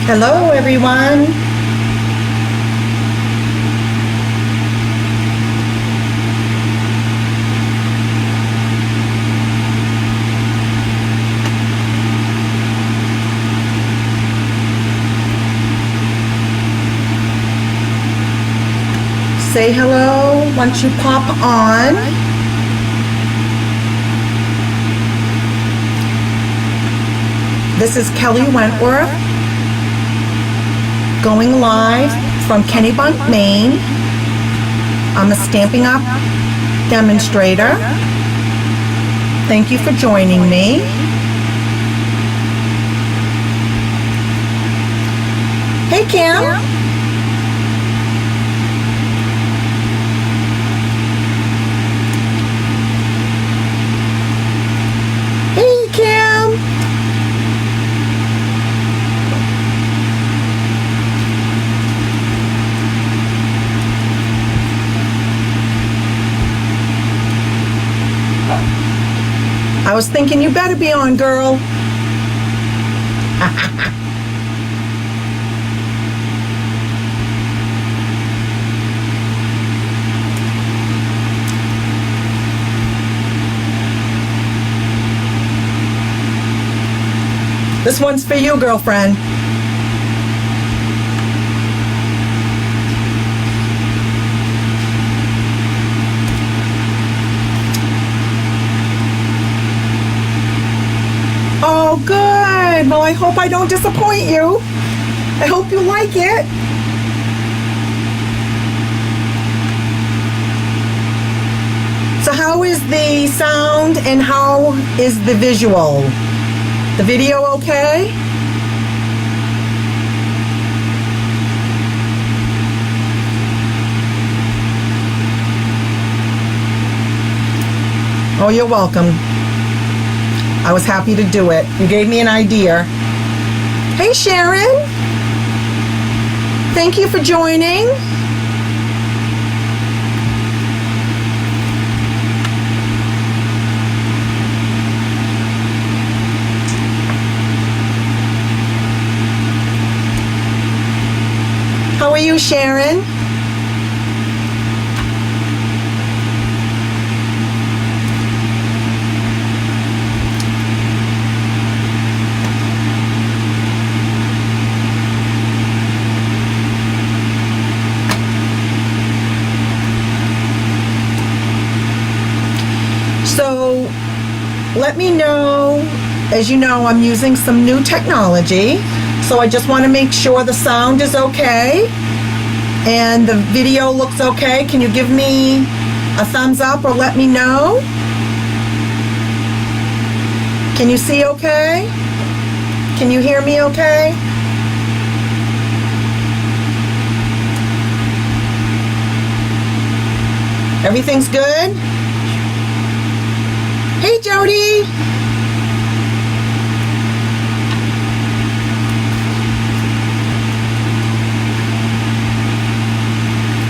Hello, everyone. Say hello once you pop on. This is Kelly Wentworth, going live from Kennebunk, Maine. I'm a Stampin' Up! Demonstrator. Thank you for joining me. Hey, Kim. Hey, Kim. I was thinking you better be on, girl. This one's for you, girlfriend. Oh, good. Well, I hope I don't disappoint you. I hope you like it. So how is the sound and how is the visual? The video okay? Oh, you're welcome. I was happy to do it. You gave me an idea. Hey, Sharon. Thank you for joining. How are you, Sharon? So let me know. As you know, I'm using some new technology. So I just want to make sure the sound is okay and the video looks okay. Can you give me a thumbs up or let me know? Can you see okay? Can you hear me okay? Everything's good? Hey, Jody.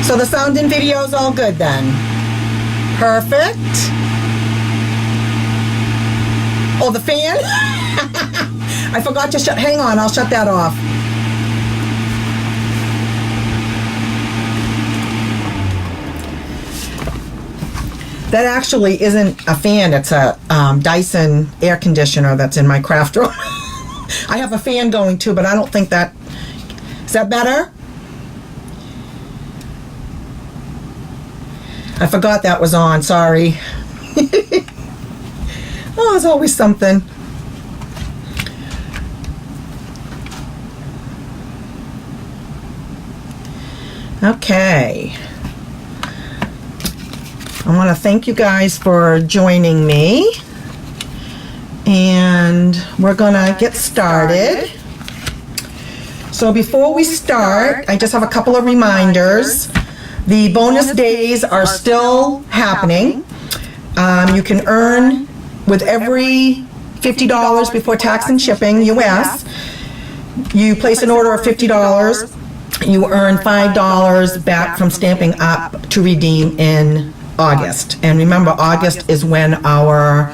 So the sound and video is all good then? Perfect. Oh, the fan? I forgot to shut, hang on, I'll shut that off. That actually isn't a fan, it's a Dyson air conditioner that's in my craft room. I have a fan going too, but I don't think that, is that better? I forgot that was on, sorry. Oh, there's always something. Okay. I want to thank you guys for joining me. And we're going to get started. So before we start, I just have a couple of reminders. The bonus days are still happening. You can earn with every $50 before tax and shipping, US. You place an order of $50, you earn $5 back from Stampin' Up! To redeem in August. And remember, August is when our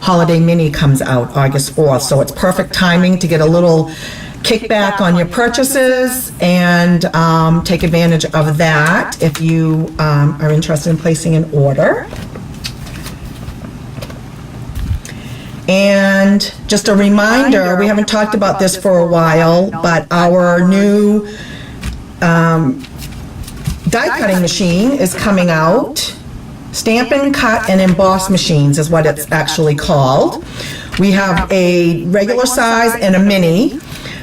holiday mini comes out, August 4th. So it's perfect timing to get a little kickback on your purchases and take advantage of that if you are interested in placing an order. And just a reminder, we haven't talked about this for a while, but our new die cutting machine is coming out. Stamp and cut and emboss machines is what it's actually called. We have a regular size and a mini.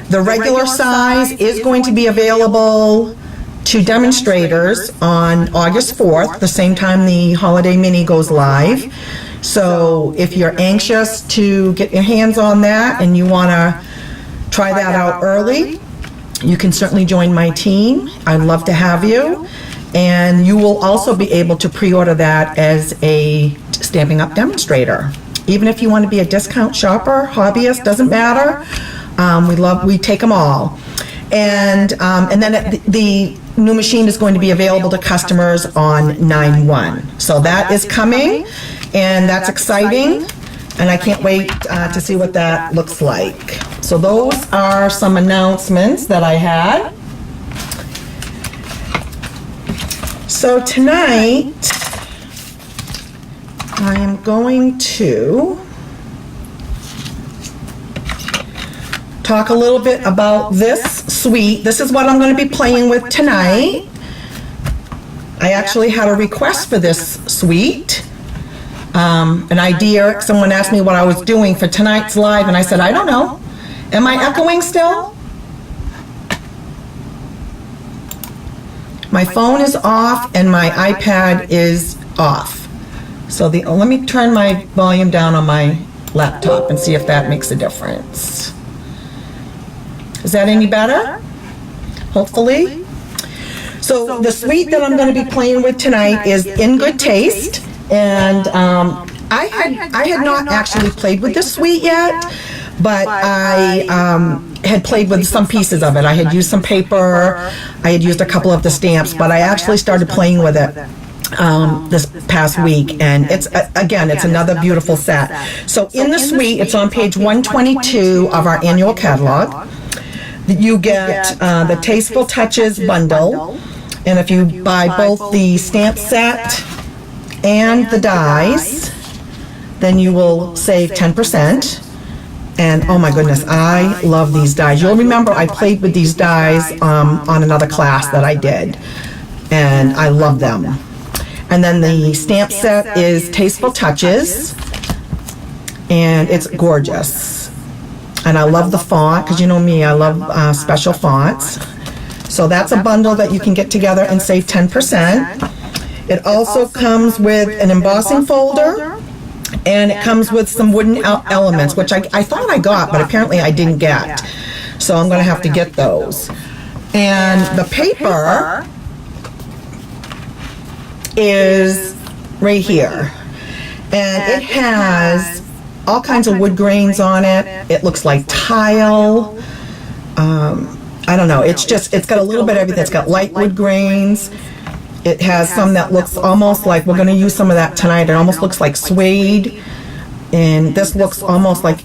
The regular size is going to be available to demonstrators on August 4th, the same time the Holiday Mini goes live. So if you're anxious to get your hands on that and you want to try that out early, you can certainly join my team. I'd love to have you. And you will also be able to pre-order that as a Stampin' Up! Demonstrator. Even if you want to be a discount shopper, hobbyist, doesn't matter. We take them all. And then the new machine is going to be available to customers on 9/1. So that is coming, and that's exciting, and I can't wait to see what that looks like. So those are some announcements that I had. So tonight, I am going to talk a little bit about this suite. This is what I'm going to be playing with tonight. I actually had a request for this suite, an idea. Someone asked me what I was doing for tonight's live, and I said, I don't know. Am I echoing still? My phone is off and my iPad is off. So let me turn my volume down on my laptop and see if that makes a difference. Is that any better? Hopefully. So the suite that I'm going to be playing with tonight is In Good Taste, and I had not actually played with this suite yet, but I had played with some pieces of it. I had used some paper, I had used a couple of the stamps, but I actually started playing with it this past week, and it's another beautiful set. So in the suite, it's on page 122 of our annual catalog. You get the Tasteful Touches bundle, and if you buy both the stamp set and the dies, then you will save 10%. And oh my goodness, I love these dies. You'll remember I played with these dies on another class that I did, and I love them. And then the stamp set is Tasteful Touches, and it's gorgeous. And I love the font, because you know me, I love special fonts. So that's a bundle that you can get together and save 10%. It also comes with an embossing folder, and it comes with some wooden elements, which I thought I got, but apparently I didn't get. So I'm going to have to get those. And the paper is right here. And it has all kinds of wood grains on it. It looks like tile. I don't know. It's got a little bit of everything. It's got light wood grains. It has some that looks almost like, we're going to use some of that tonight. It almost looks like suede. And this looks almost like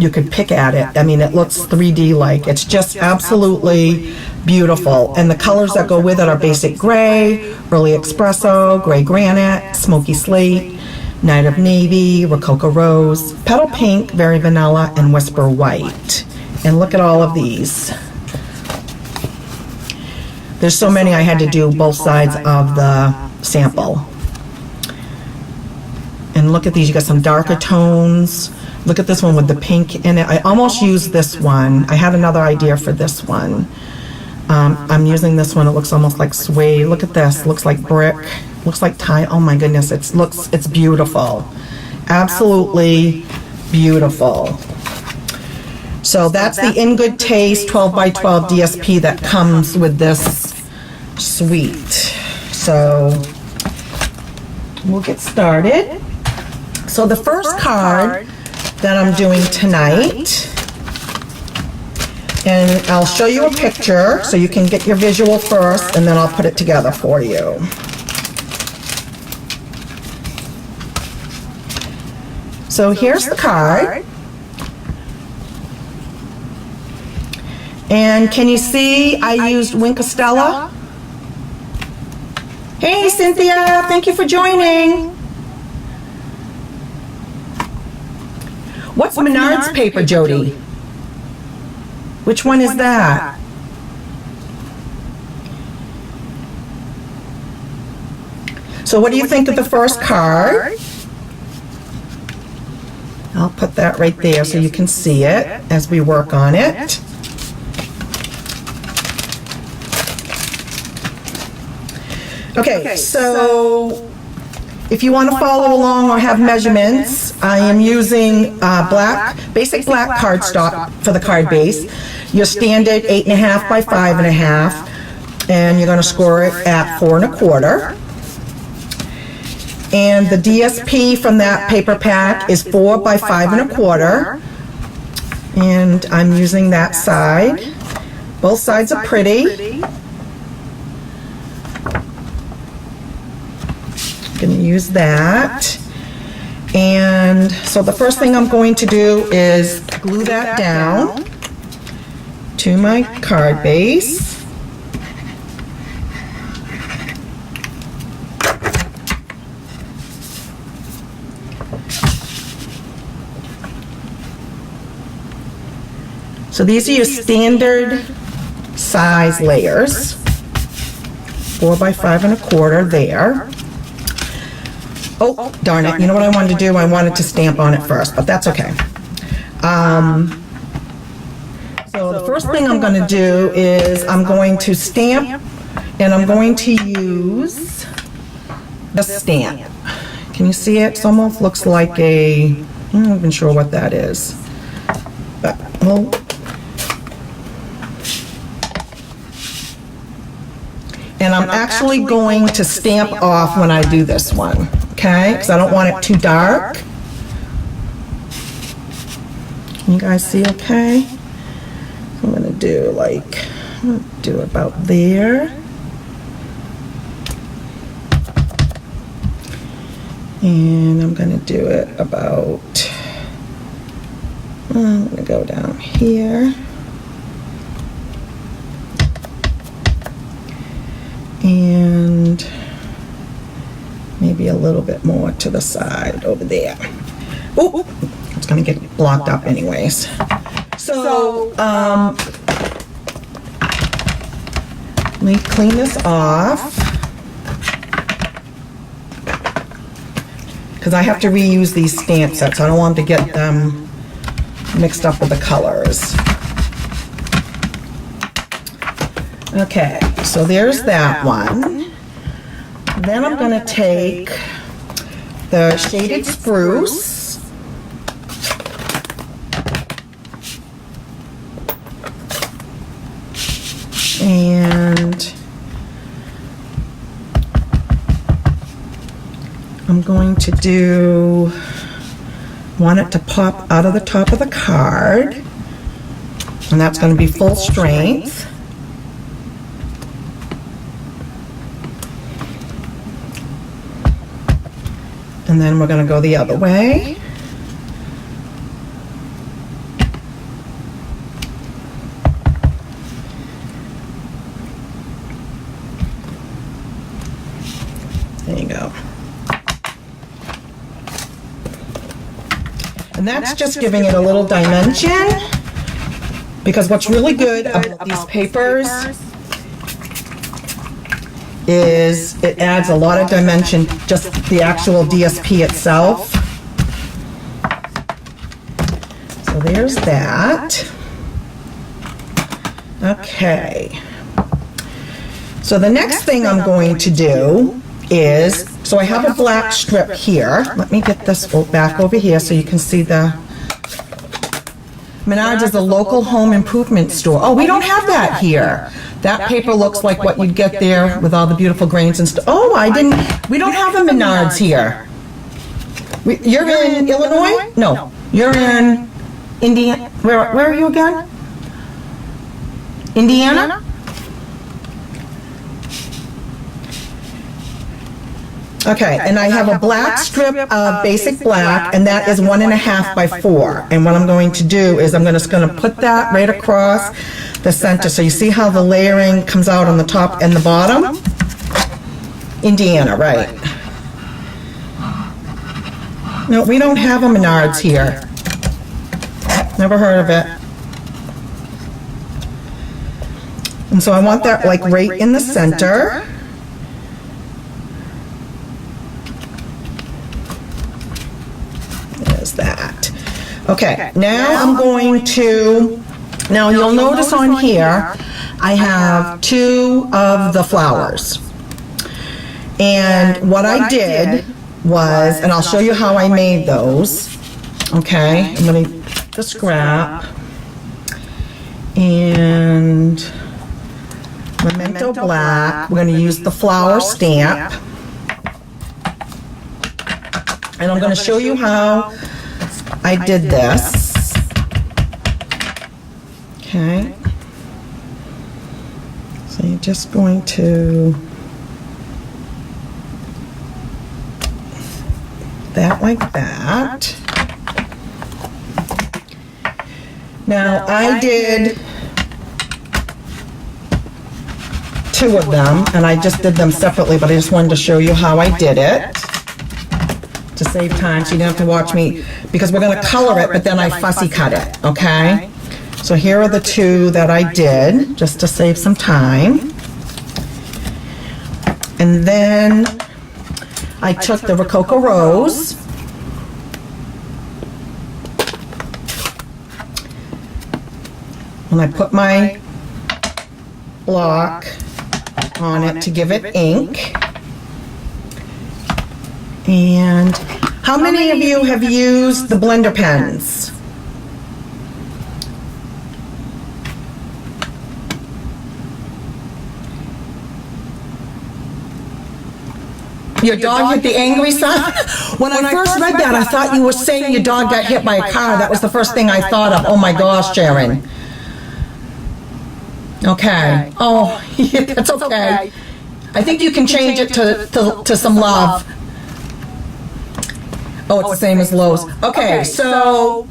you could pick at it. I mean, it looks 3D-like. It's just absolutely beautiful. And the colors that go with it are basic gray, early espresso, gray granite, smoky slate, night of navy, rococo rose, petal pink, very vanilla, and whisper white. And look at all of these. There's so many, I had to do both sides of the sample. And look at these, you got some darker tones. Look at this one with the pink in it. I almost used this one. I had another idea for this one. I'm using this one. It looks almost like suede. Look at this. It looks like brick. Looks like tile. Oh my goodness, it's beautiful. Absolutely beautiful. So that's the In Good Taste 12 by 12 DSP that comes with this suite. So we'll get started. So the first card that I'm doing tonight, and I'll show you a picture so you can get your visual first, and then I'll put it together for you. So here's the card. And can you see I used Wink Estella? Hey Cynthia, thank you for joining. What's Menards paper, Jody? Which one is that? So what do you think of the first card? I'll put that right there so you can see it as we work on it. Okay, so if you want to follow along or have measurements, I am using basic black cardstock for the card base. Your standard 8.5 by 5.5, and you're going to score it at 4 1/4. And the DSP from that paper pack is 4 by 5 1/4. And I'm using that side. Both sides are pretty. Going to use that. And so the first thing I'm going to do is glue that down to my card base. So these are your standard size layers, 4 by 5 1/4 there. Oh, darn it, you know what I wanted to do? I wanted to stamp on it first, but that's okay. So the first thing I'm going to do is I'm going to stamp, and I'm going to use the stamp. Can you see it? It almost looks like a, I'm not even sure what that is. But, well, and I'm actually going to stamp off when I do this one, okay? Because I don't want it too dark. Can you guys see okay? I'm gonna do like, do about there. And I'm gonna do it about, I'm gonna go down here. And maybe a little bit more to the side over there. Oh, it's gonna get blocked up anyways. So, let me clean this off, because I have to reuse these stamp sets. I don't want to get them mixed up with the colors. Okay, so there's that one. Then I'm going to take the shaded spruce. And I'm going to want it to pop out of the top of the card. And that's going to be full strength. And then we're going to go the other way. There you go. And that's just giving it a little dimension, because what's really good about these papers is it adds a lot of dimension, just the actual DSP itself. So there's that. Okay. So the next thing I'm going to do is, so I have a black strip here. Let me get this back over here so you can see the, Menards is a local home improvement store. Oh, we don't have that here. That paper looks like what you'd get there with all the beautiful grains and stuff. Oh, we don't have a Menards here. You're in Illinois? No, you're in Indiana. Where are you again? Indiana? Okay, and I have a black strip of basic black, and that is 1.5 by 4. And what I'm going to do is I'm just going to put that right across the center. So you see how the layering comes out on the top and the bottom? Indiana, right. No, we don't have a Menards here. Never heard of it. And so I want that like right in the center. There's that. Okay, now I'm going to, now you'll notice on here, I have 2 of the flowers. And what I did was, and I'll show you how I made those. Okay, I'm going to get the scrap and Memento Black. We're going to use the flower stamp. And I'm going to show you how I did this. Okay. So you're just going to that like that. Now I did 2 of them, and I just did them separately, but I just wanted to show you how I did it to save time, so you don't have to watch me, because we're going to color it, but then I fussy cut it, okay? So here are the 2 that I did, just to save some time. And then I took the Rococo Rose, and I put my block on it to give it ink. And how many of you have used the blender pens? Your dog hit the angry sign? When I first read that, I thought you were saying your dog got hit by a car. That was the first thing I thought of. Oh my gosh, Sharon. Okay. Oh, that's okay. I think you can change it to some love. Oh, it's the same as Lowe's. Okay, so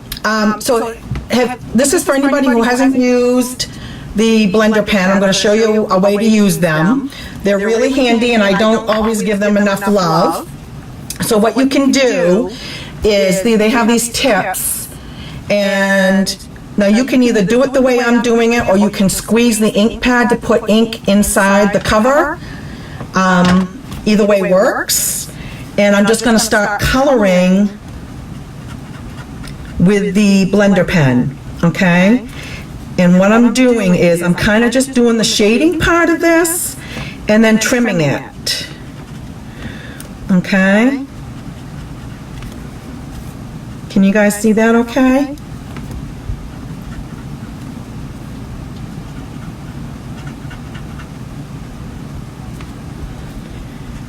this is for anybody who hasn't used the blender pen. I'm going to show you a way to use them. They're really handy, and I don't always give them enough love. So what you can do is they have these tips, and now you can either do it the way I'm doing it, or you can squeeze the ink pad to put ink inside the cover. Either way works. And I'm just going to start coloring with the blender pen, okay? And what I'm doing is I'm kind of just doing the shading part of this and then trimming it, okay? Can you guys see that okay?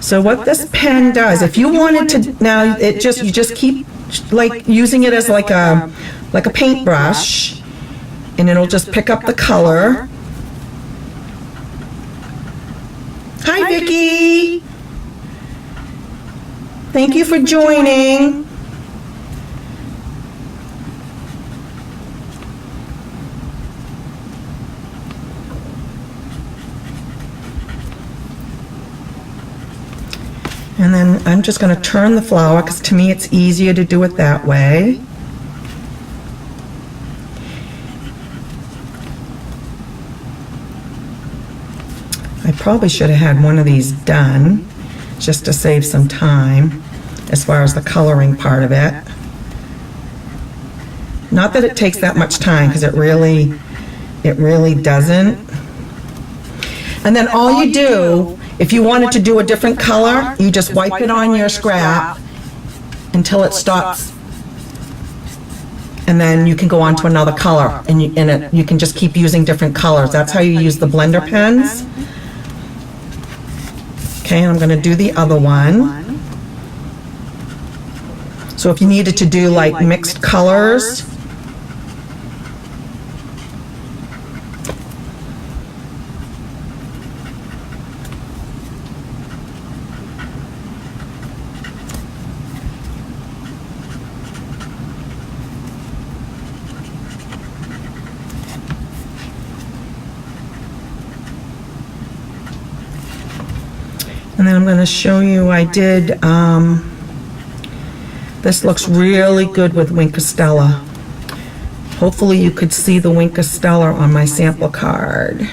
So what this pen does, if you wanted to, now you just keep like using it as like a paintbrush, and it'll just pick up the color. Hi Vicki. Thank you for joining. And then I'm just going to turn the flower, because to me it's easier to do it that way. I probably should have had one of these done, just to save some time as far as the coloring part of it. Not that it takes that much time, because it really doesn't. And then all you do, if you wanted to do a different color, you just wipe it on your scrap until it stops, and then you can go on to another color, and you can just keep using different colors. That's how you use the blender pens. Okay, and I'm going to do the other one. So if you needed to do like mixed colors, I'm going to show you, I did, this looks really good with Wink Stella. Hopefully you could see the Wink Stella on my sample card.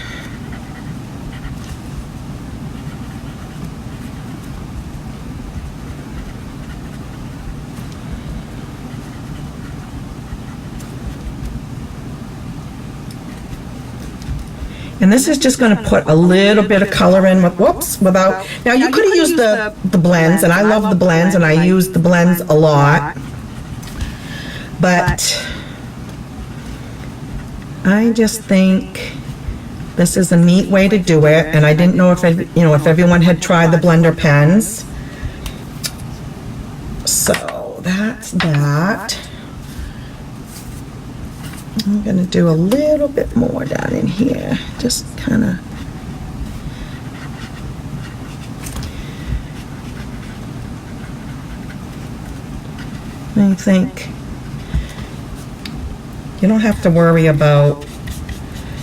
And this is just going to put a little bit of color in with, without, now you could have used the blends, and I love the blends, and I use the blends a lot. But I just think this is a neat way to do it, and I didn't know if, if everyone had tried the blender pens. So that's that. I'm going to do a little bit more down in here, just kind of. I think you don't have to worry about,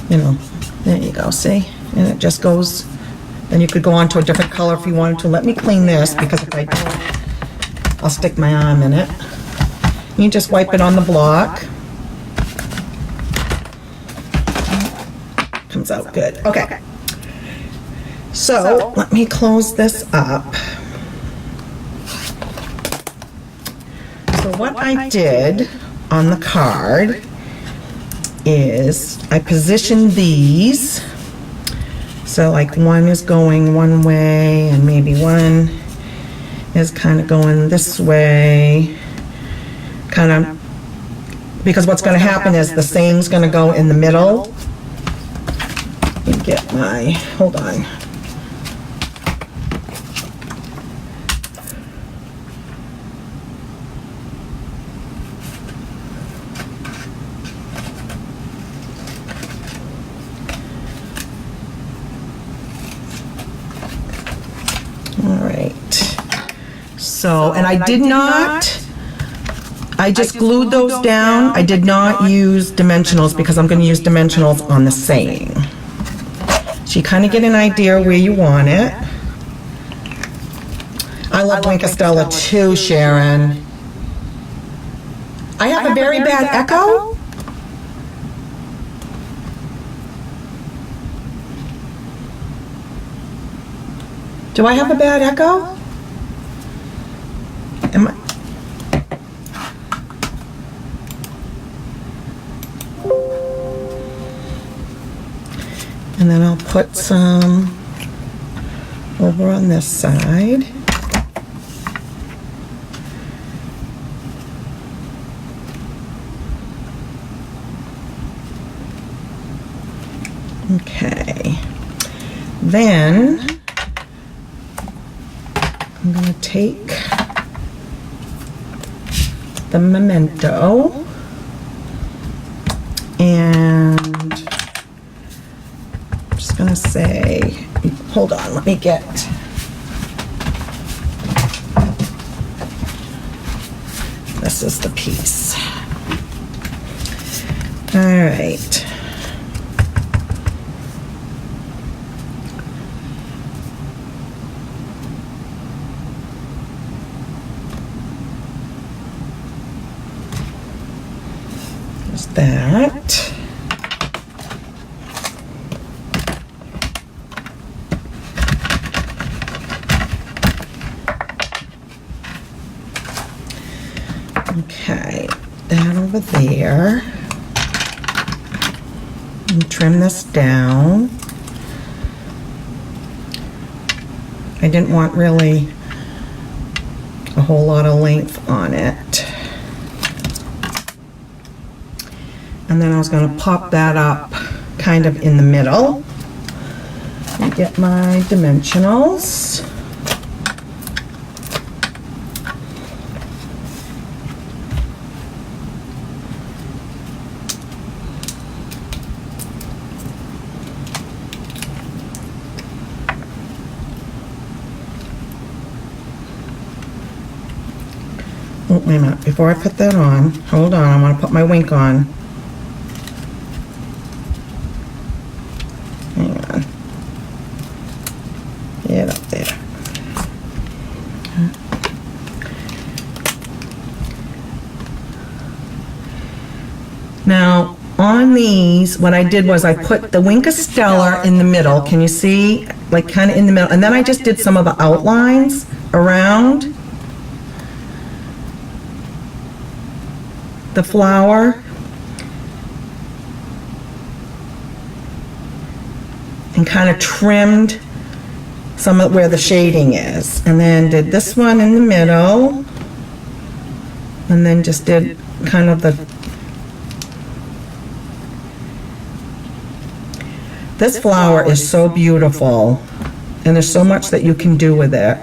there you go, see? And it just goes, then you could go on to a different color if you wanted to. Let me clean this, because if I don't, I'll stick my arm in it. You just wipe it on the block. Comes out good. Okay. So let me close this up. So what I did on the card is I positioned these. So like one is going one way and maybe one is kind of going this way. Kind of, because what's going to happen is the saying's going to go in the middle. Let me get my, hold on. All right. So, and I did not, I just glued those down. I did not use dimensionals because I'm going to use dimensionals on the saying. So you kind of get an idea where you want it. I love Wink Stella too, Sharon. I have a very bad echo. Do I have a bad echo? Am I? And then I'll put some over on this side. Okay. Then I'm going to take the Memento and I'm just going to say, hold on, let me get, this is the piece. All right. That. Okay, that over there. And trim this down. I didn't want really a whole lot of length on it. And then I was going to pop that up kind of in the middle and get my dimensionals. Oh, wait a minute. Before I put that on, hold on, I want to put my wink on. on these, what I did was I put the Wink of Stella in the middle. Can you see? Like kind of in the middle. And then I just did some of the outlines around the flower. And kind of trimmed some of where the shading is. And then did this one in the middle. And then just did kind of the... This flower is so beautiful. And there's so much that you can do with it.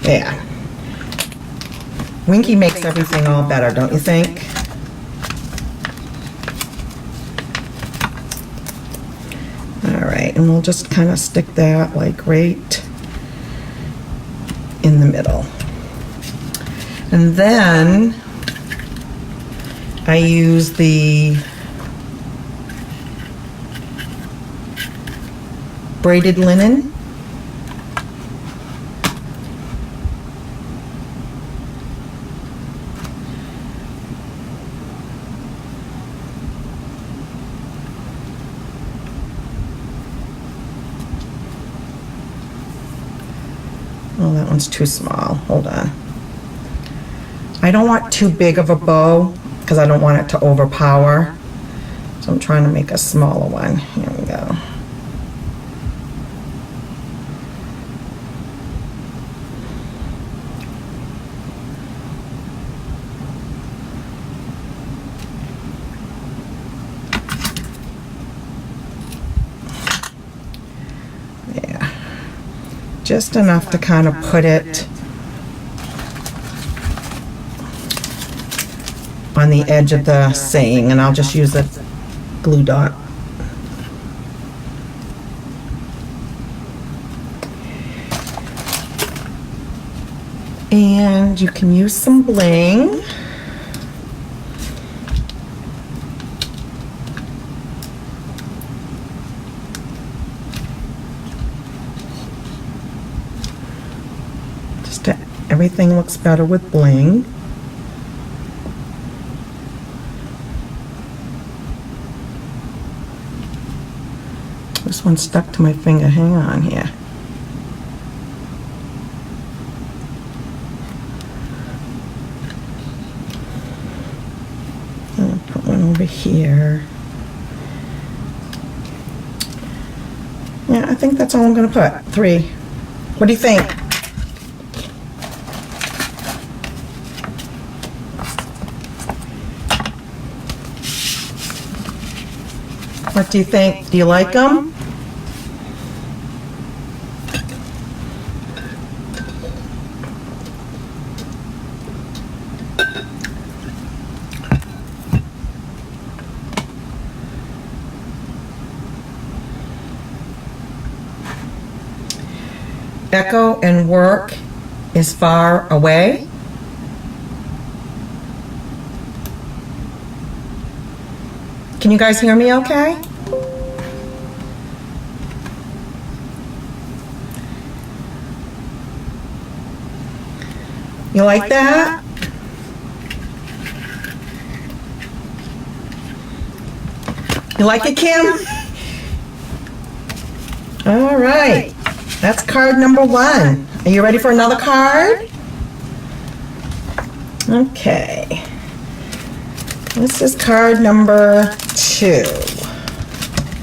Yeah. Winky makes everything all better, don't you think? All right, and we'll just kind of stick that like right in the middle. And then I use the braided linen. Oh, that one's too small. Hold on. I don't want too big of a bow because I don't want it to overpower. So I'm trying to make a smaller one. Here we go. Just enough to kind of put it on the edge of the saying, and I'll just use a glue dot. And you can use some bling. Everything looks better with bling. This one stuck to my finger. Hang on here. I'll put one over here. Yeah, I think that's all I'm going to put. 3. What do you think? What do you think? Do you like them? Echo and work is far away. Can you guys hear me okay? You like that? You like it, Kim? All right. That's card number 1. Are you ready for another card? Okay. This is card number 2.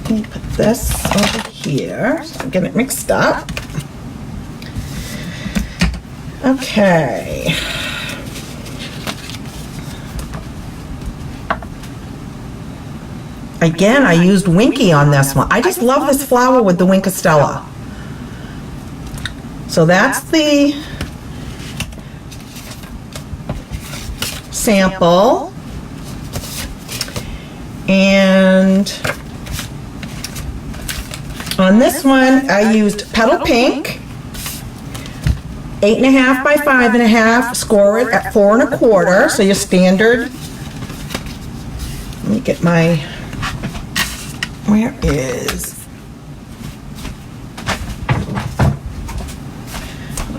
Let me put this over here so I'm getting it mixed up. Okay. Again, I used Winky on this one. I just love this flower with the Wink of Stella. So that's the sample. And on this one, I used Petal Pink, 8.5 by 5.5, score it at 4 1/4, so your standard. Let me get my, where is,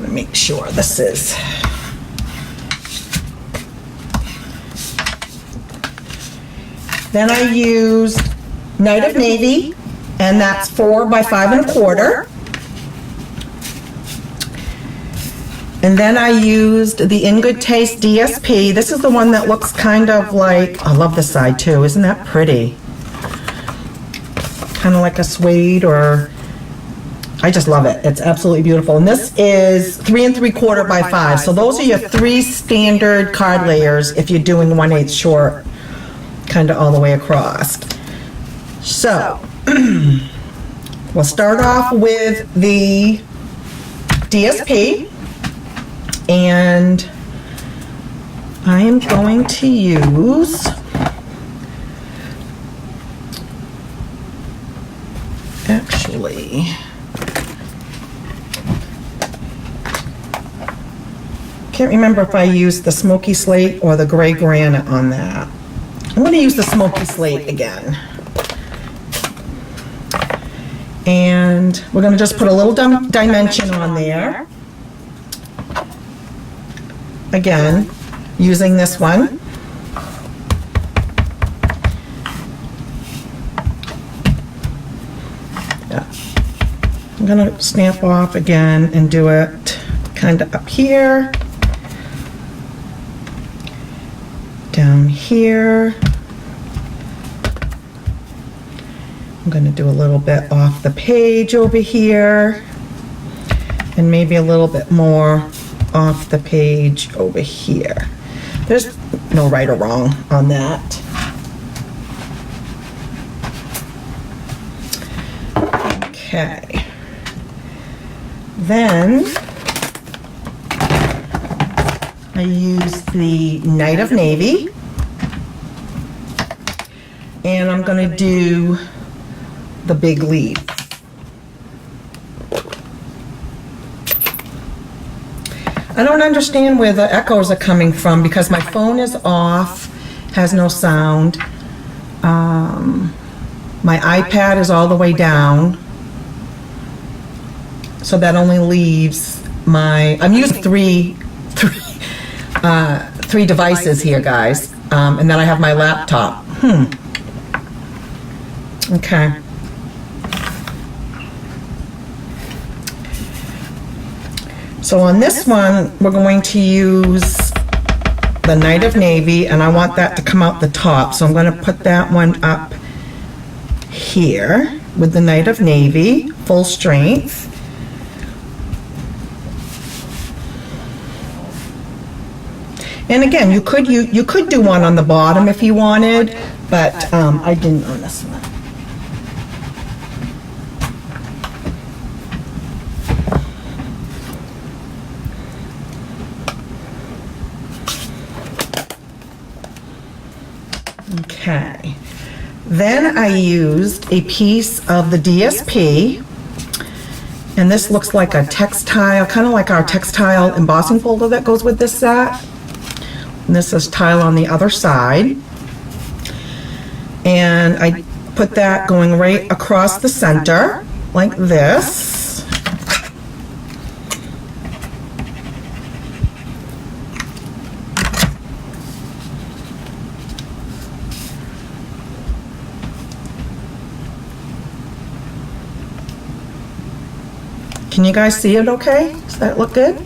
to make sure this is. Then I used Night of Navy, and that's 4 by 5 1/4. And then I used the In Good Taste DSP. This is the one that looks kind of like, I love this side too, isn't that pretty? Kind of like a suede, or, I just love it. It's absolutely beautiful. And this is 3 3/4 by 5. So those are your 3 standard card layers if you're doing 1/8 short, kind of all the way across. So, we'll start off with the DSP. And I am going to use actually, can't remember if I used the smoky slate or the gray granite on that. I'm going to use the smoky slate again. And we're going to just put a little dimension on there. Again, using this one. Yeah. I'm going to stamp off again and do it kind of up here, down here. I'm going to do a little bit off the page over here, and maybe a little bit more off the page over here. There's no right or wrong on that. Okay. Then I use the Night of Navy, and I'm going to do the big leaf. I don't understand where the echoes are coming from because my phone is off, has no sound. My iPad is all the way down, so that only leaves my, I'm using three devices here, guys, and then I have my laptop. Okay. So on this one, we're going to use the Night of Navy, and I want that to come out the top. So I'm going to put that one up here with the Night of Navy, full strength. And again, you could do one on the bottom if you wanted, but I didn't on this one. Okay, then I used a piece of the DSP, and this looks like a textile, kind of like our textile embossing folder that goes with this set. And this is tile on the other side. And I put that going right across the center, like this. Can you guys see it okay? Does that look good?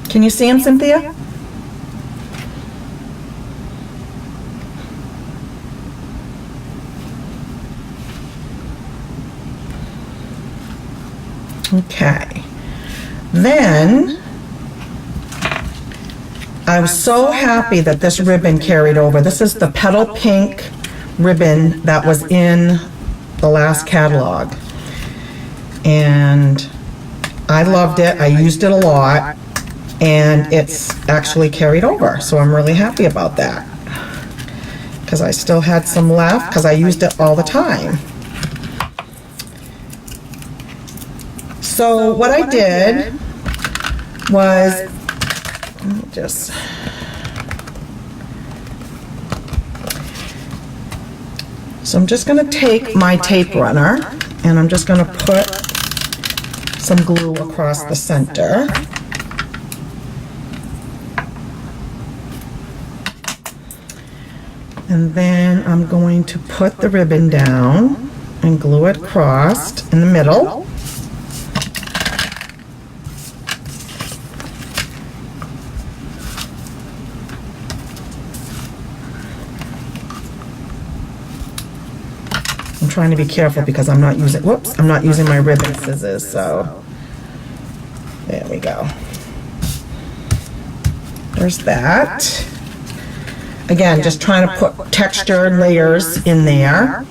Can you see him, Cynthia? Okay. Then I was so happy that this ribbon carried over. This is the petal pink ribbon that was in the last catalog. And I loved it. I used it a lot. And it's actually carried over. So I'm really happy about that. Because I still had some left because I used it all the time. So what I did was, let me just So I'm just going to take my tape runner and I'm just going to put some glue across the center. And then I'm going to put the ribbon down and glue it across in the middle. I'm trying to be careful because I'm not using, I'm not using my ribbon scissors, so there we go. There's that. Again, just trying to put texture and layers in there.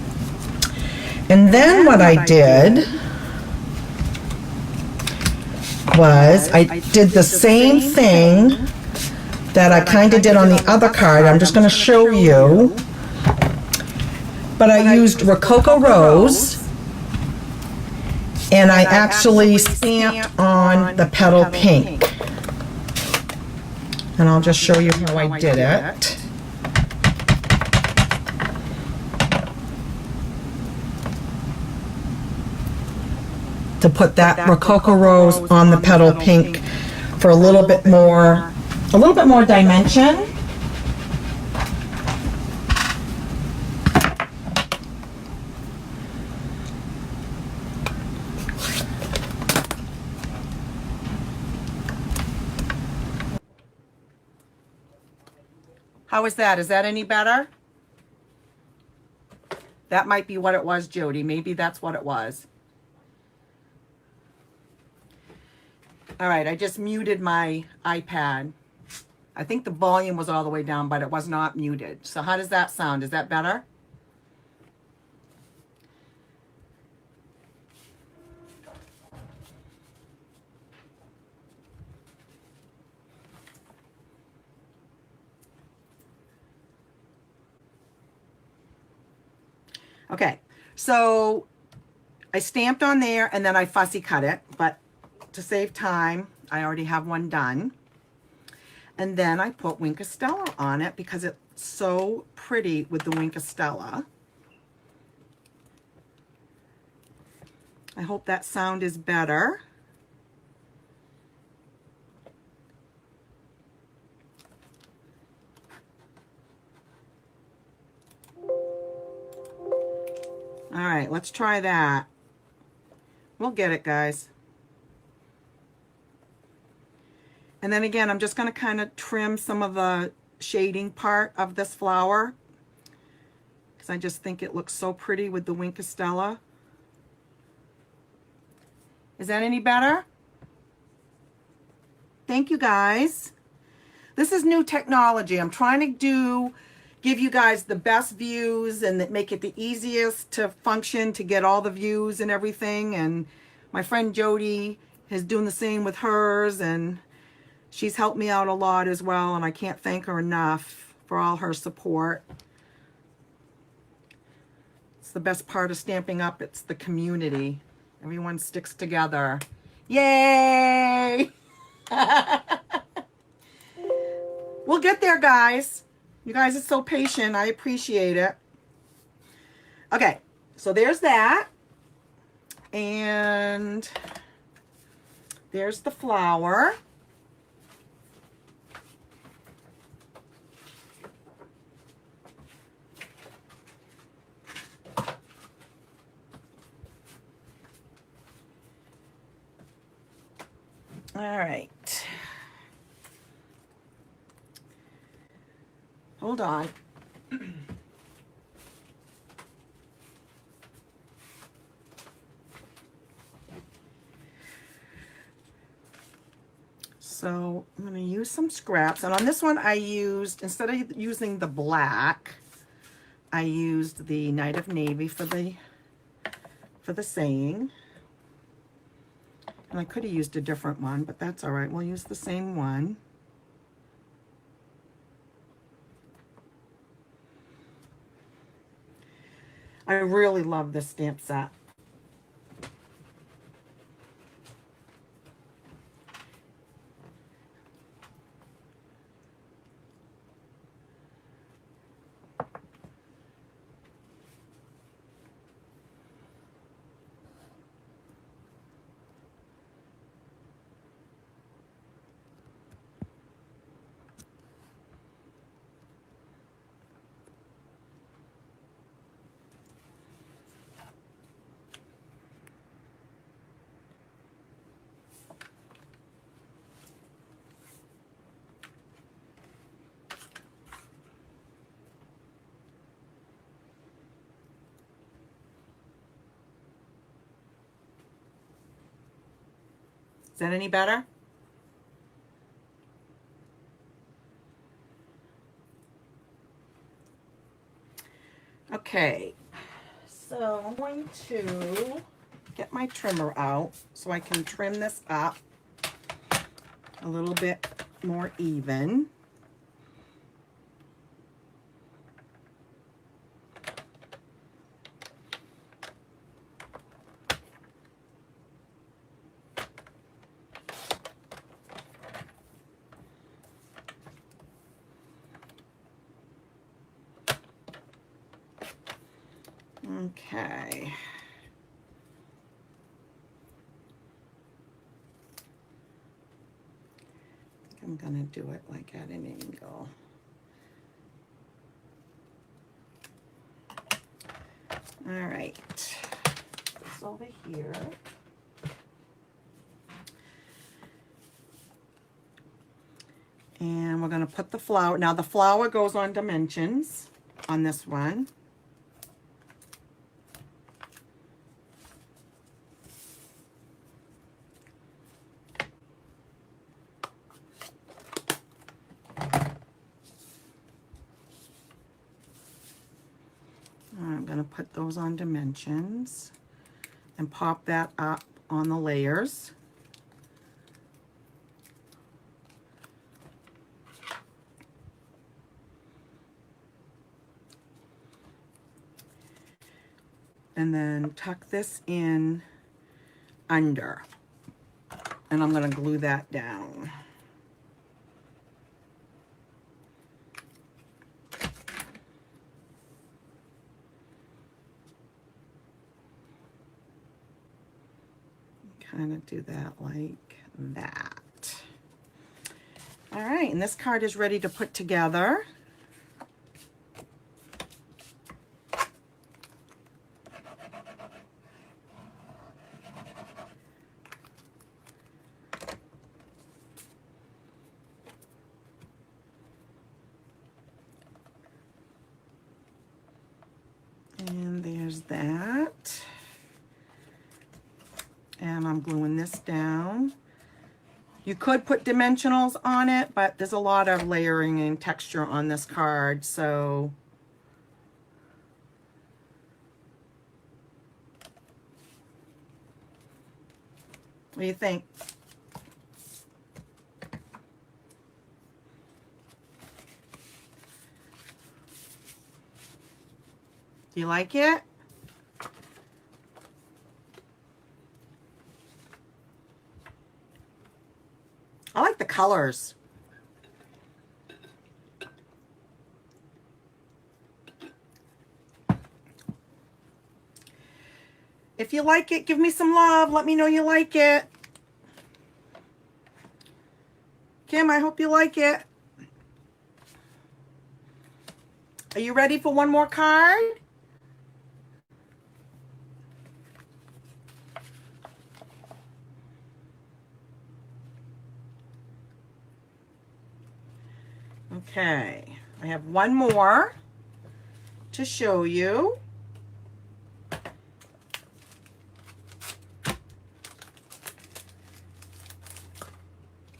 And then what I did was I did the same thing that I kind of did on the other card. I'm just going to show you. But I used Rococo Rose, and I actually stamped on the petal pink. And I'll just show you how I did it. To put that Rococo Rose on the petal pink for a little bit more dimension. How is that? Is that any better? That might be what it was, Jody. Maybe that's what it was. All right, I just muted my iPad. I think the volume was all the way down, but it was not muted. So how does that sound? Is that better? Okay, so I stamped on there and then I fussy cut it, but to save time, I already have one done. And then I put Wink of Stella on it because it's so pretty with the Wink of Stella. I hope that sound is better. All right, let's try that. We'll get it, guys. And then again, I'm just going to kind of trim some of the shading part of this flower because I just think it looks so pretty with the Wink of Stella. Is that any better? Thank you, guys. This is new technology. I'm trying to give you guys the best views and make it the easiest to function, to get all the views and everything. And my friend Jody is doing the same with hers, and she's helped me out a lot as well, and I can't thank her enough for all her support. It's the best part of Stampin' Up! It's the community. Everyone sticks together. Yay! We'll get there, guys. You guys are so patient. I appreciate it. Okay, so there's that. And there's the flower. All right. Hold on. So I'm going to use some scraps. And on this one I used, instead of using the black, I used the Night of Navy for the saying. And I could have used a different one, but that's all right. We'll use the same one. I really love this stamp set. Is that any better? Okay, so I'm going to get my trimmer out so I can trim this up a little bit more even. Okay. I'm gonna do it like at an angle. All right, this over here. And we're gonna put the flower. Now the flower goes on dimensions on this one. I'm going to put those on dimensions and pop that up on the layers. And then tuck this in under. And I'm going to glue that down. Kind of do that like that. All right, and this card is ready to put together. And there's that. And I'm gluing this down. You could put dimensionals on it, but there's a lot of layering and texture on this card, so what do you think? Do you like it? I like the colors. If you like it, give me some love. Let me know you like it. Kim, I hope you like it. Are you ready for one more card? Okay, I have one more to show you.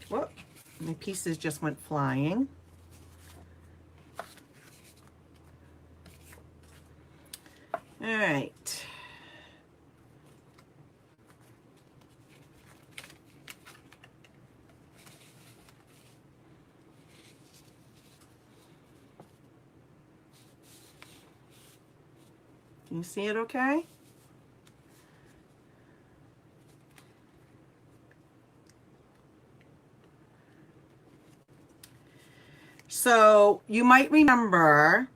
Whoop, my pieces just went flying. All right. Can you see it okay? So you might remember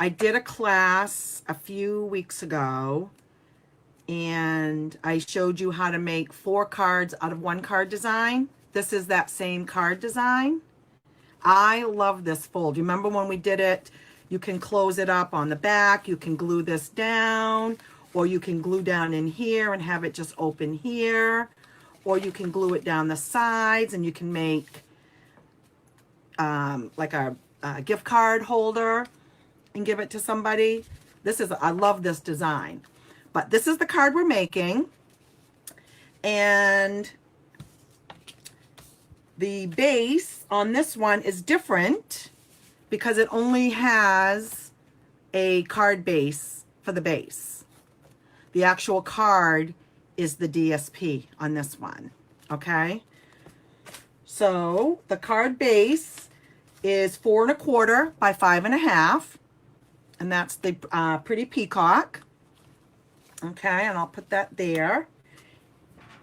I did a class a few weeks ago and I showed you how to make 4 cards out of 1 card design. This is that same card design. I love this fold. You remember when we did it? You can close it up on the back. You can glue this down, or you can glue down in here and have it just open here, or you can glue it down the sides and you can make like a gift card holder and give it to somebody. I love this design. But this is the card we're making. And The base on this one is different because it only has a card base for the base. The actual card is the DSP on this one, okay? So the card base is 4 1/4 by 5 1/2, and that's the Pretty Peacock. Okay, and I'll put that there.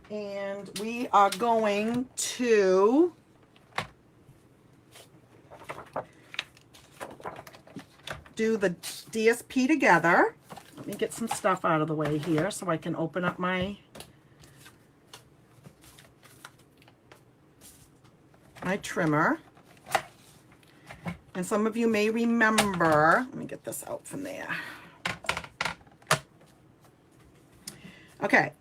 And we are going to do the DSP together. Let me get some stuff out of the way here so I can open up my trimmer. And some of you may remember, let me get this out from there. Okay,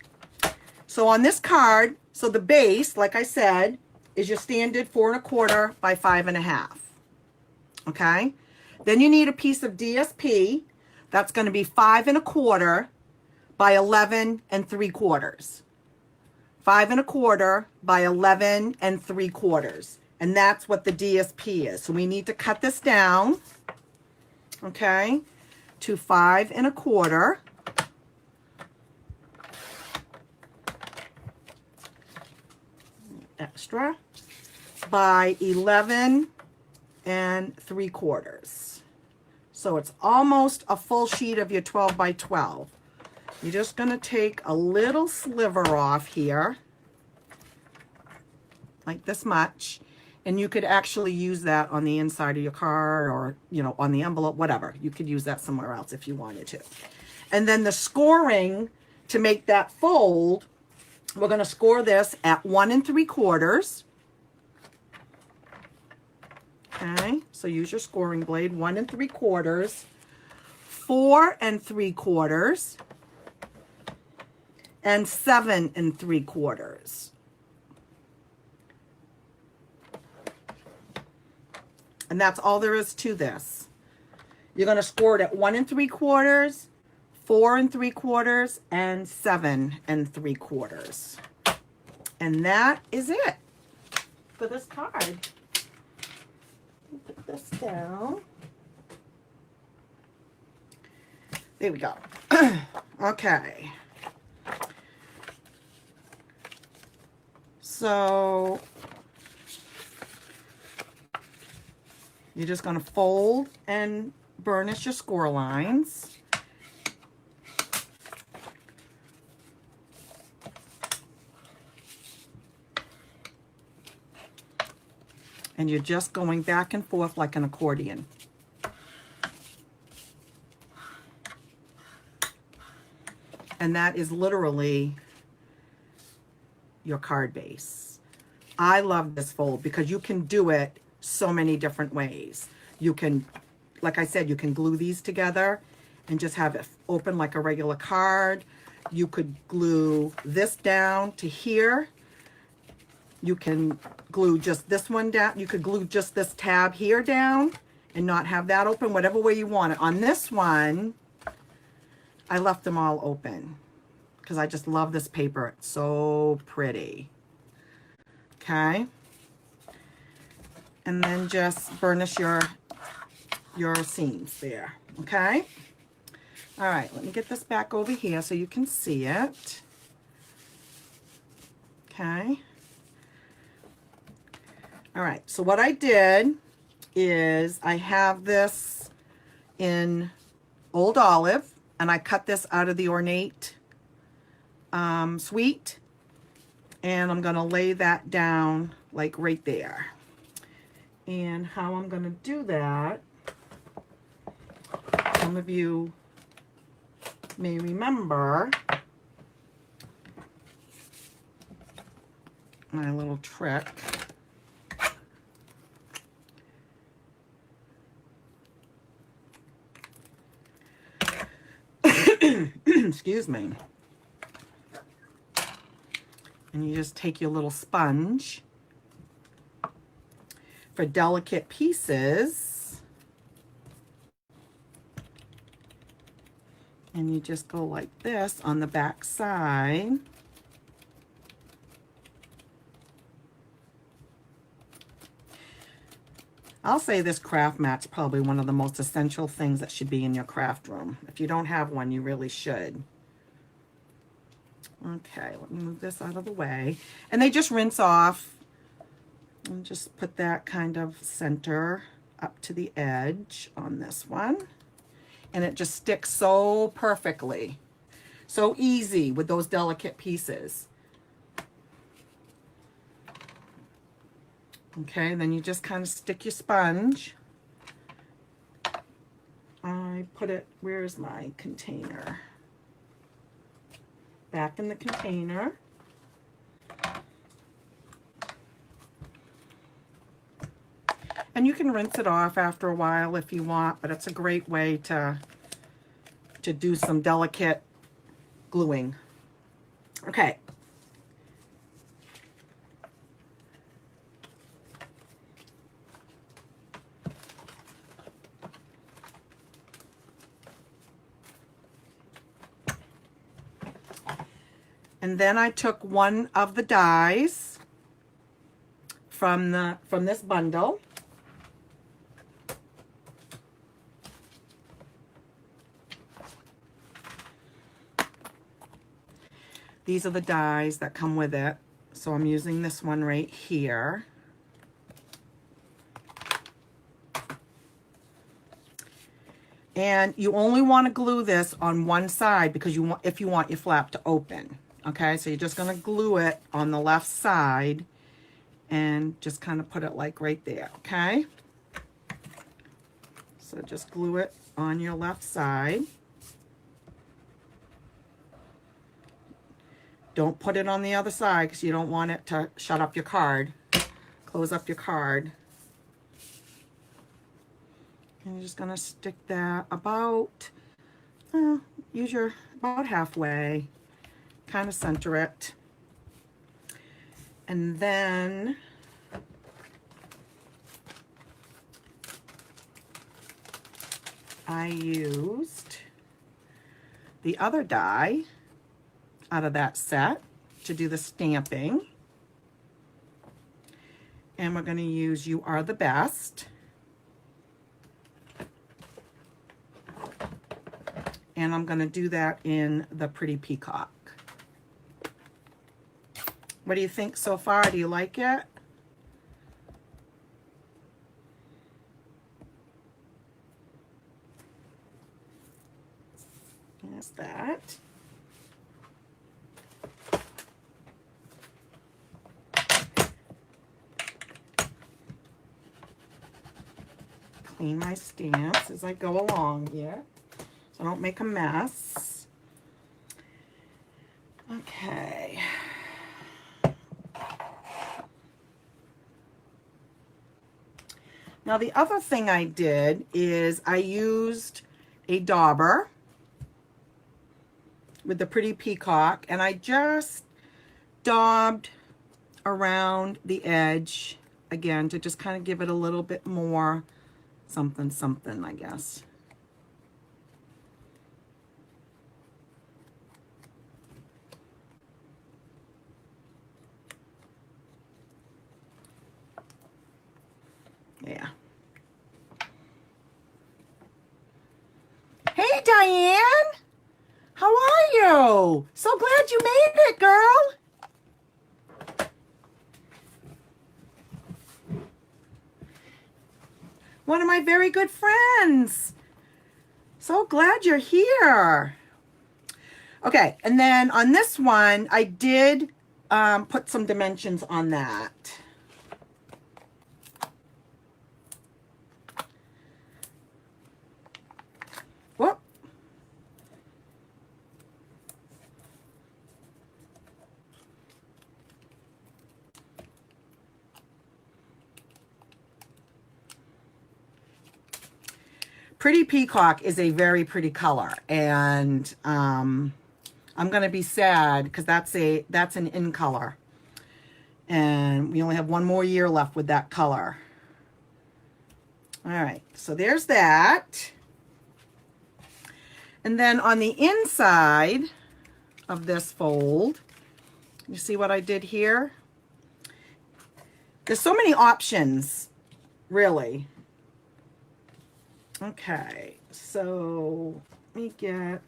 so on this card, so the base, like I said, is your standard 4 1/4 by 5 1/2. Okay, then you need a piece of DSP that's going to be 5 1/4 by 11 3/4. 5 1/4 by 11 3/4. And that's what the DSP is. So we need to cut this down, okay, to 5 1/4. Extra by 11 3/4. So it's almost a full sheet of your 12 by 12. You're just going to take a little sliver off here, like this much, and you could actually use that on the inside of your card or, you know, on the envelope, whatever. You could use that somewhere else if you wanted to. And then the scoring to make that fold, we're going to score this at 1 3/4. Okay, so use your scoring blade, 1 3/4, 4 3/4, and 7 3/4. And that's all there is to this. You're going to score it at 1 3/4, 4 3/4, and 7 3/4. And that is it for this card. Put this down. There we go. Okay. So you're just going to fold and burnish your score lines. And you're just going back and forth like an accordion. And that is literally your card base. I love this fold because you can do it so many different ways. You can, like I said, you can glue these together and just have it open like a regular card. You could glue this down to here. You can glue just this one down. You could glue just this tab here down and not have that open, whatever way you want it. On this one, I left them all open because I just love this paper. It's so pretty. Okay. And then just burnish your seams there. Okay. All right, let me get this back over here so you can see it. Okay. All right, so what I did is I have this in Old Olive, and I cut this out of the Ornate suite, and I'm going to lay that down like right there. And how I'm going to do that, some of you may remember my little trick. Excuse me. And you just take your little sponge for delicate pieces, and you just go like this on the back side. I'll say this craft mat's probably one of the most essential things that should be in your craft room. If you don't have one, you really should. Okay, let me move this out of the way. And they just rinse off. And just put that kind of center up to the edge on this one. And it just sticks so perfectly. So easy with those delicate pieces. Okay, then you just kind of stick your sponge. I put it, where's my container? Back in the container. And you can rinse it off after a while if you want, but it's a great way to do some delicate gluing. Okay. And then I took one of the dies from this bundle. These are the dies that come with it. So I'm using this one right here. And you only want to glue this on one side because if you want your flap to open. Okay, so you're just going to glue it on the left side and just kind of put it like right there, okay? So just glue it on your left side. Don't put it on the other side because you don't want it to shut up your card. Close up your card. And you're just going to stick that about, use your, about halfway. Kind of center it. And then I used the other die out of that set to do the stamping. And we're going to use You Are the Best. And I'm going to do that in the Pretty Peacock. What do you think so far? Do you like it? There's that. Clean my stamps as I go along here, so I don't make a mess. Okay. Now the other thing I did is I used a dauber with the Pretty Peacock, and I just daubed around the edge again to just kind of give it a little bit more something something, I guess. Yeah. Hey, Diane. How are you? So glad you made it, girl. One of my very good friends. So glad you're here. Okay, and then on this one, I did put some dimensions on that. Whoop. Pretty Peacock is a very pretty color, and I'm gonna be sad because that's an in color, and we only have one more year left with that color. All right, so there's that. And then on the inside of this fold, you see what I did here? There's so many options really. Okay, so let me get...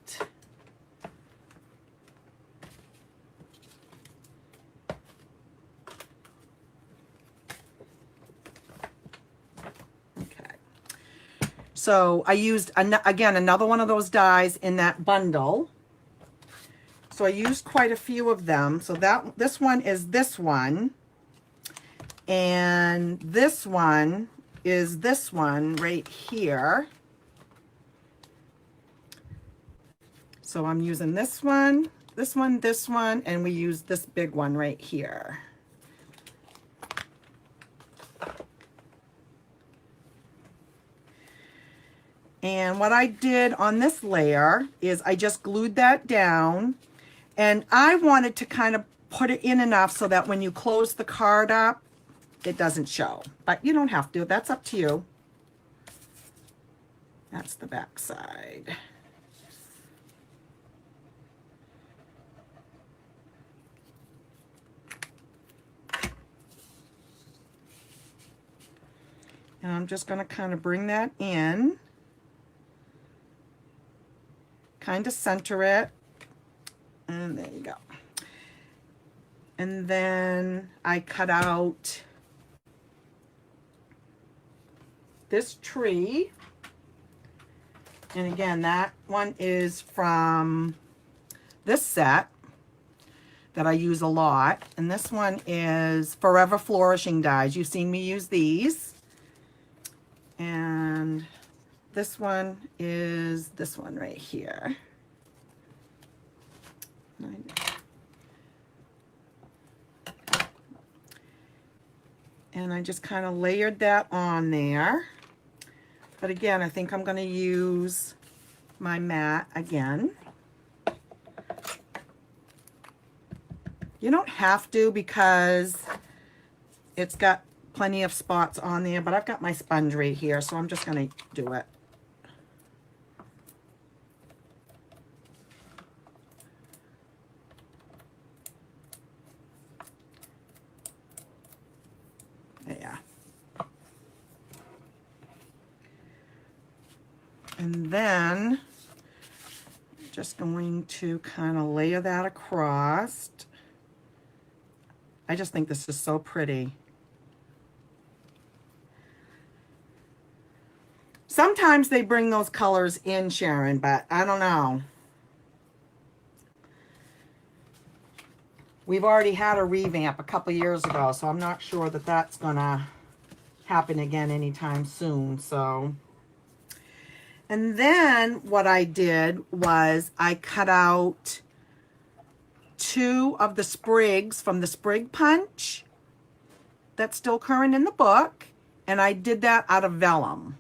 Okay. So I used, again, another one of those dies in that bundle. So I used quite a few of them. So this one is this one. And this one is this one right here. So I'm using this one, this one, this one, and we use this big one right here. And what I did on this layer is I just glued that down, and I wanted to kind of put it in enough so that when you close the card up, it doesn't show. But you don't have to, that's up to you. That's the back side. And I'm just going to kind of bring that in. Kind of center it, and there you go. And then I cut out this tree, and again, that one is from this set that I use a lot, and this one is Forever Flourishing dies. You've seen me use these, and this one is this one right here. And I just kind of layered that on there. But again, I think I'm going to use my mat again. You don't have to because it's got plenty of spots on there, but I've got my sponge right here, so I'm just going to do it. There. And then just going to kind of layer that across. I just think this is so pretty. Sometimes they bring those colors in, Sharon, but I don't know. We've already had a revamp a couple years ago, so I'm not sure that that's gonna happen again anytime soon. So, and then what I did was I cut out 2 of the sprigs from the sprig punch that's still current in the book, and I did that out of vellum.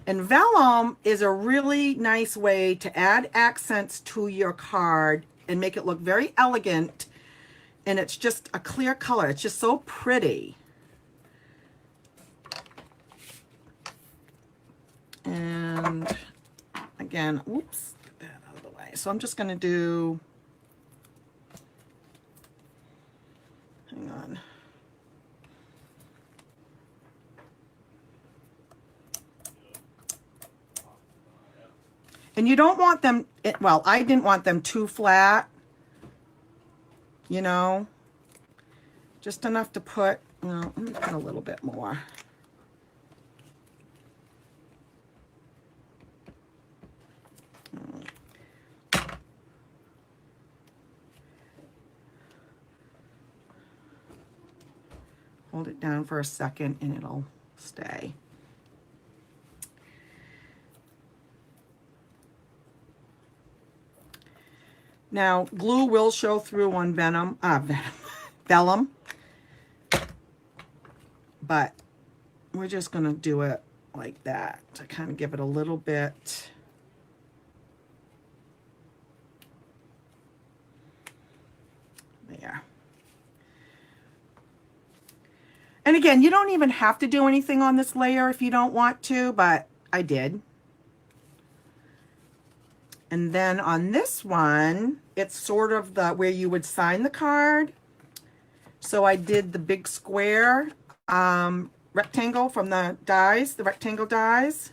And vellum is a really nice way to add accents to your card and make it look very elegant, and it's just a clear color. It's just so pretty. And again, oops, get that out of the way. So I'm just going to do, hang on. And you don't want them, well, I didn't want them too flat, you know, just enough to put, well, let me put a little bit more. Hold it down for a second and it'll stay. Now, glue will show through on vellum, but we're just going to do it like that to kind of give it a little bit. There. And again, you don't even have to do anything on this layer if you don't want to, but I did. And then on this one, it's sort of the where you would sign the card. So I did the big square rectangle from the dies, the rectangle dies.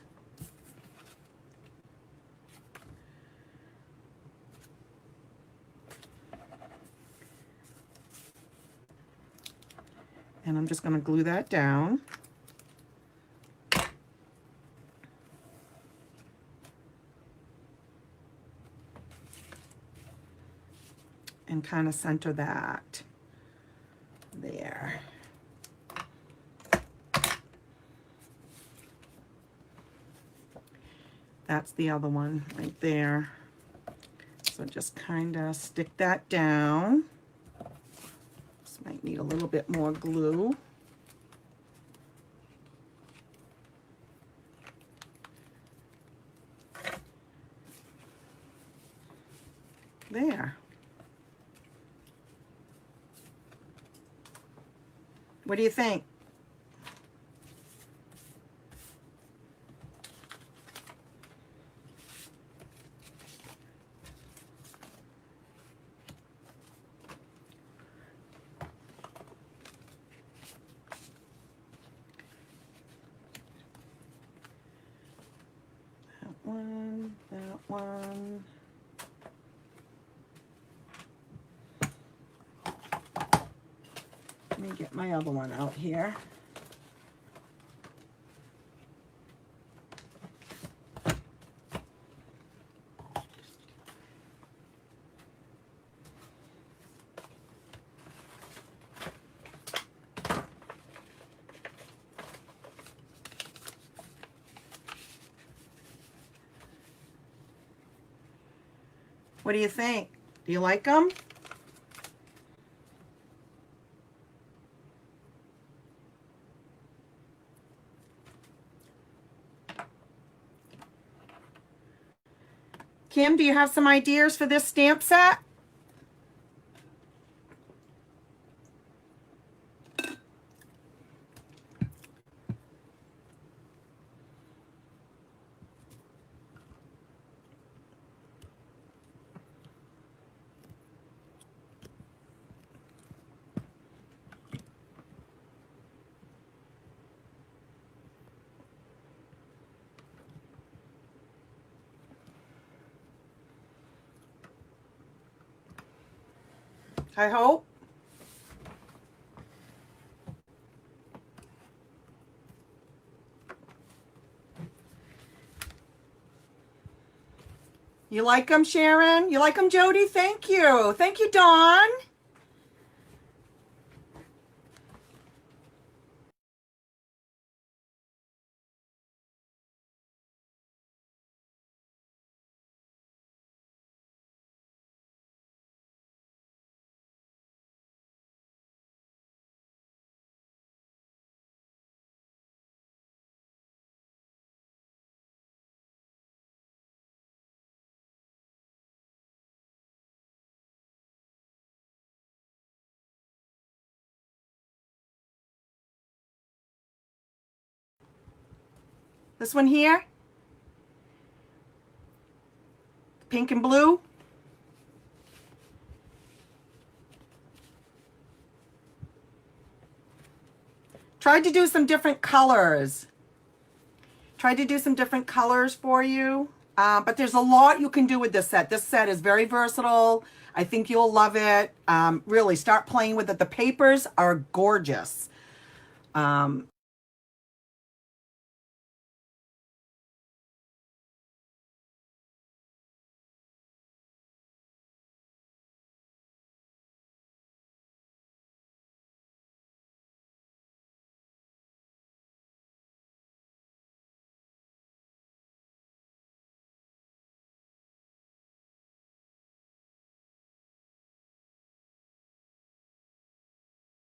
And I'm just going to glue that down. And kind of center that there. That's the other one right there. So just kind of stick that down. This might need a little bit more glue. There. What do you think? That one. Let me get my other one out here. What do you think? Do you like them? Kim, do you have some ideas for this stamp set? I hope. You like them, Sharon? You like them, Jody? Thank you. Thank you, Dawn. This one here, pink and blue. Tried to do some different colors. Tried to do some different colors for you. But there's a lot you can do with this set. This set is very versatile. I think you'll love it. Really, start playing with it. The papers are gorgeous.